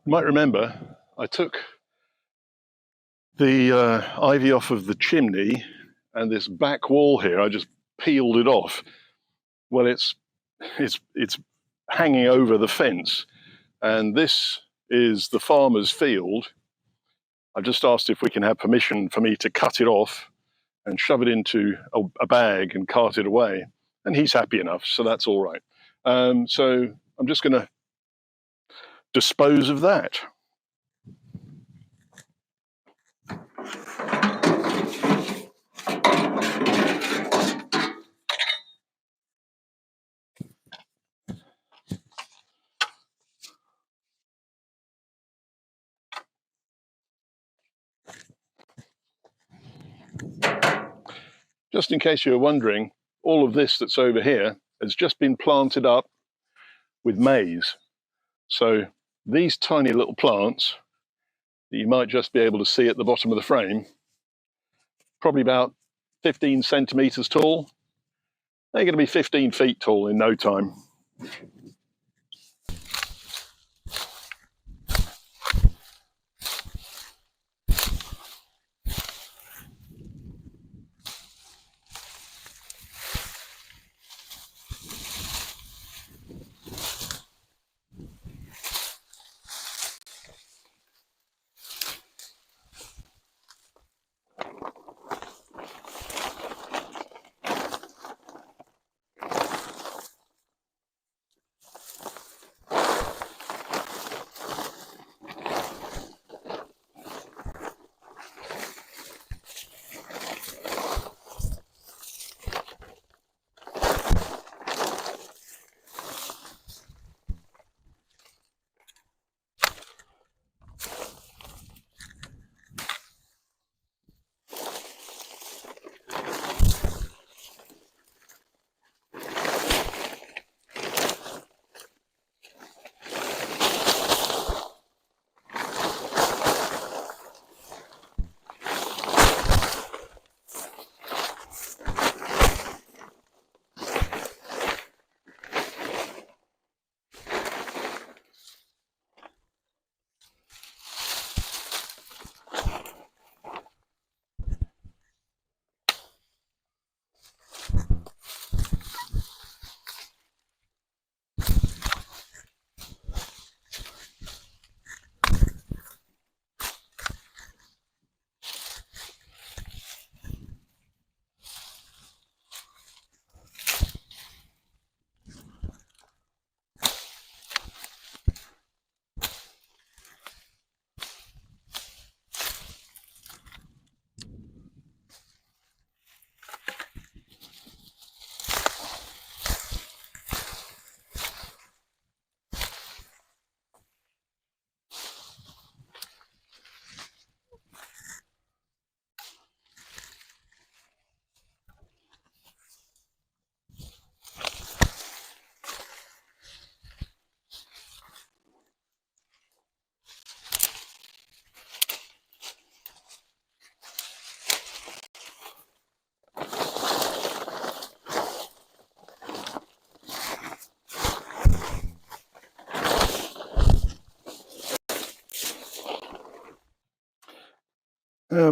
You might remember I took the ivy off of the chimney, and this back wall here, I just peeled it off. Well, it's hanging over the fence, and this is the farmer's field. I've just asked if we can have permission for me to cut it off and shove it into a bag and cart it away, and he's happy enough, so that's all right. So I'm just going to dispose of that. Just in case you were wondering, all of this that's over here has just been planted up with maize. So these tiny little plants that you might just be able to see at the bottom of the frame, probably about 15 centimeters tall, they're going to be 15 feet tall in no time.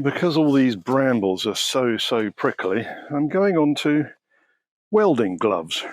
Because all these brambles are so prickly, I'm going on to welding gloves.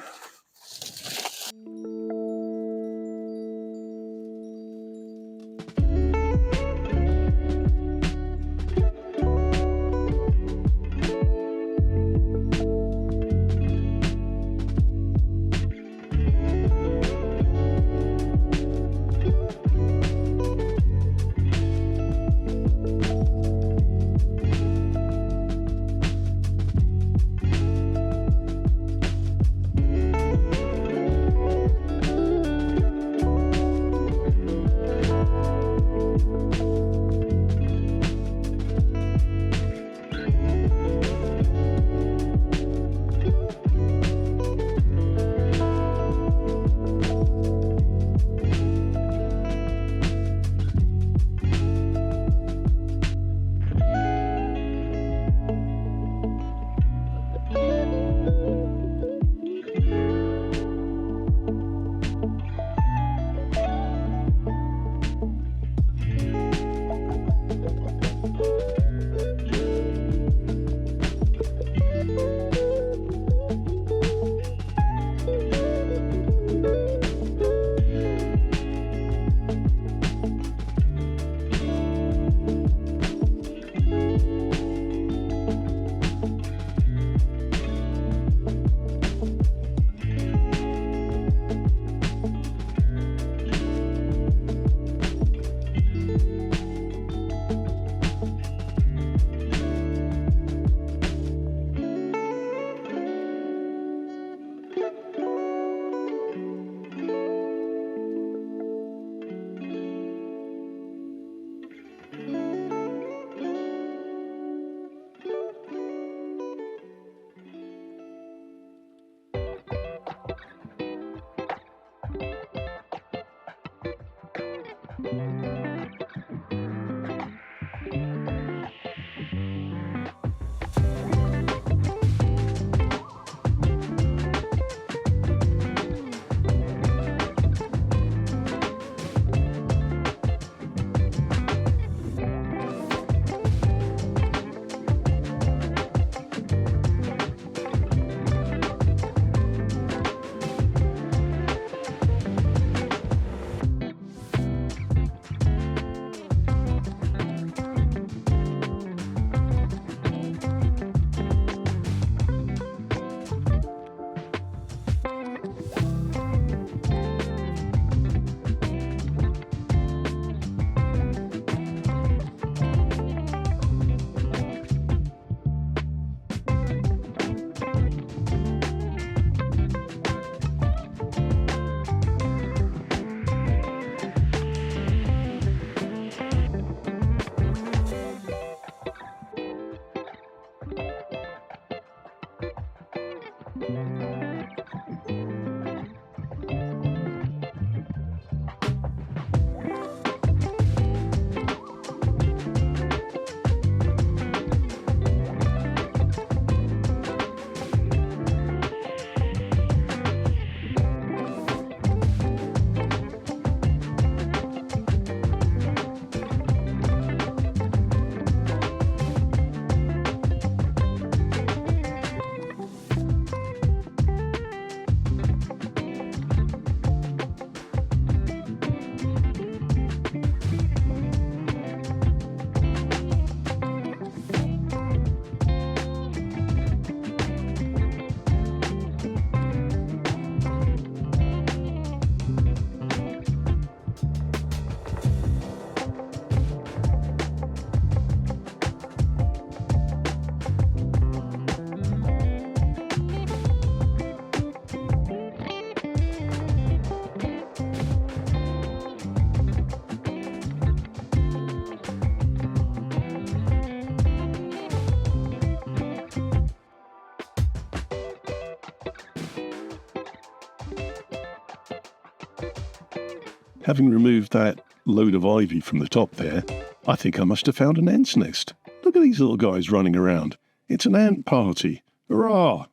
Having removed that load of ivy from the top there, I think I must have found an ant's nest. Look at these little guys running around. It's an ant party. Hurrah!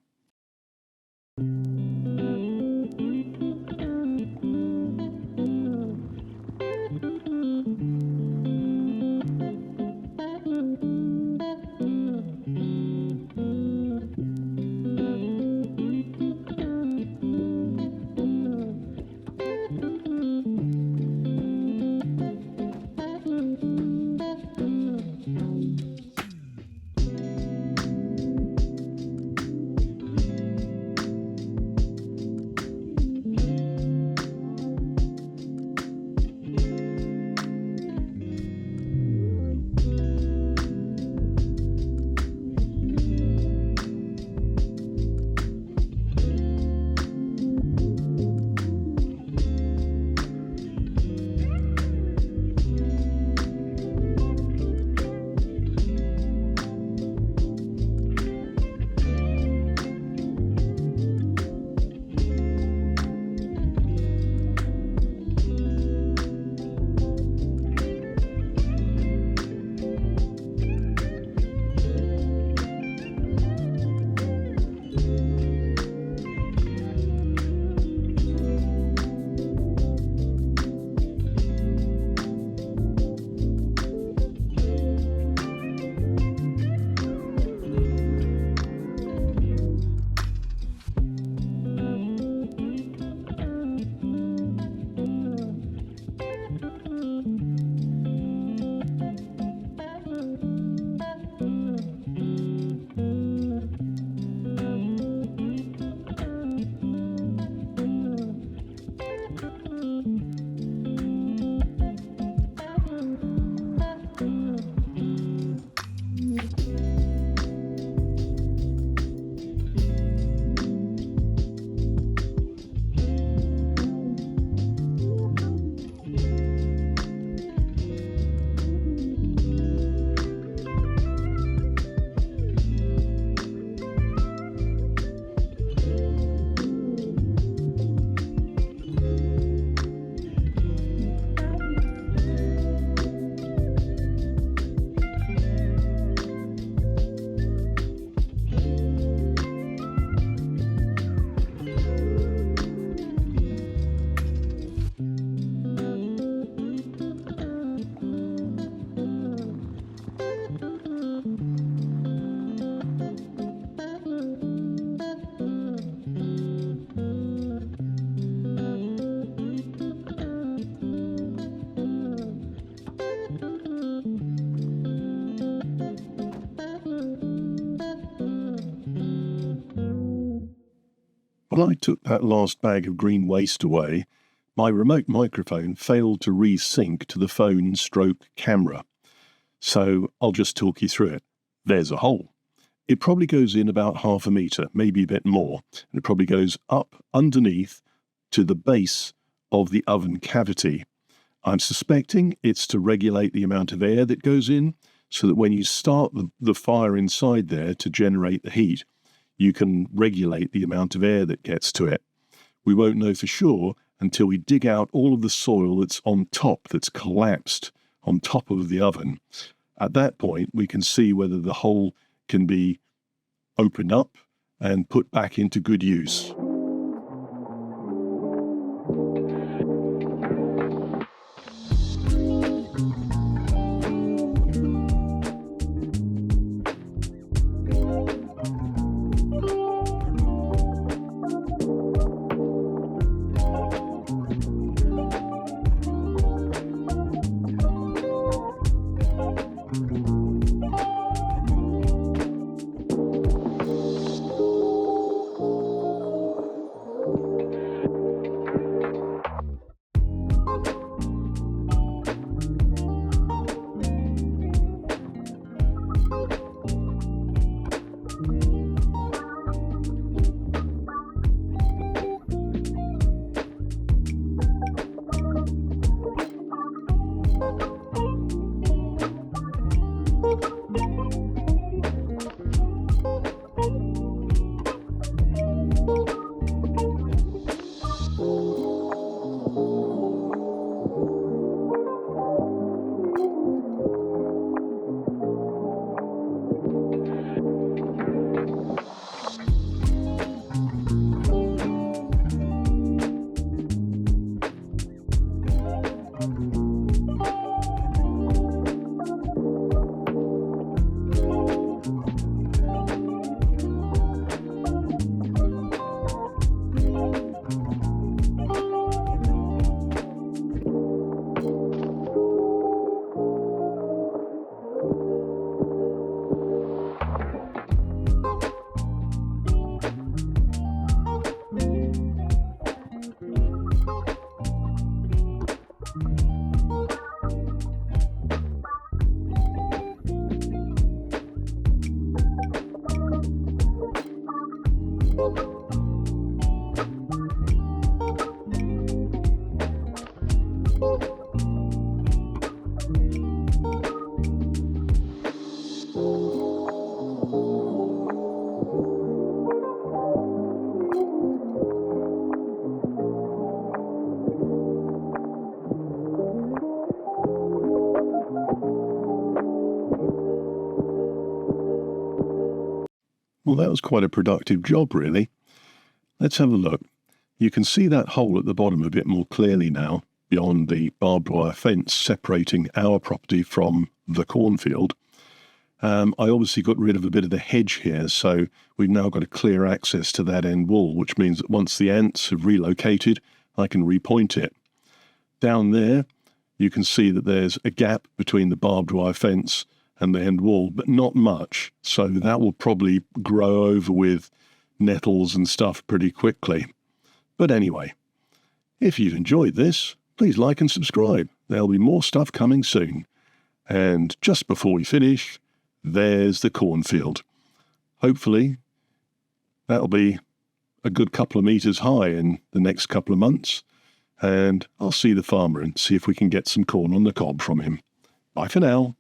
When I took that last bag of green waste away, my remote microphone failed to resync to the phone stroke camera. So I'll just talk you through it. There's a hole. It probably goes in about 1/2 metre, maybe a bit more, and it probably goes up underneath to the base of the oven cavity. I'm suspecting it's to regulate the amount of air that goes in, so that when you start the fire inside there to generate the heat, you can regulate the amount of air that gets to it. We won't know for sure until we dig out all of the soil that's on top, that's collapsed on top of the oven. At that point, we can see whether the hole can be opened up and put back into good use. Well, that was quite a productive job, really. Let's have a look. You can see that hole at the bottom a bit more clearly now, beyond the barbed wire fence separating our property from the cornfield. I obviously got rid of a bit of the hedge here, so we've now got a clear access to that end wall, which means that once the ants have relocated, I can repoint it. Down there, you can see that there's a gap between the barbed wire fence and the end wall, but not much, so that will probably grow over with nettles and stuff pretty quickly. But anyway, if you've enjoyed this, please like and subscribe. There'll be more stuff coming soon. And just before we finish, there's the cornfield. Hopefully, that'll be a good couple of metres high in the next couple of months, and I'll see the farmer and see if we can get some corn on the cob from him. Bye for now.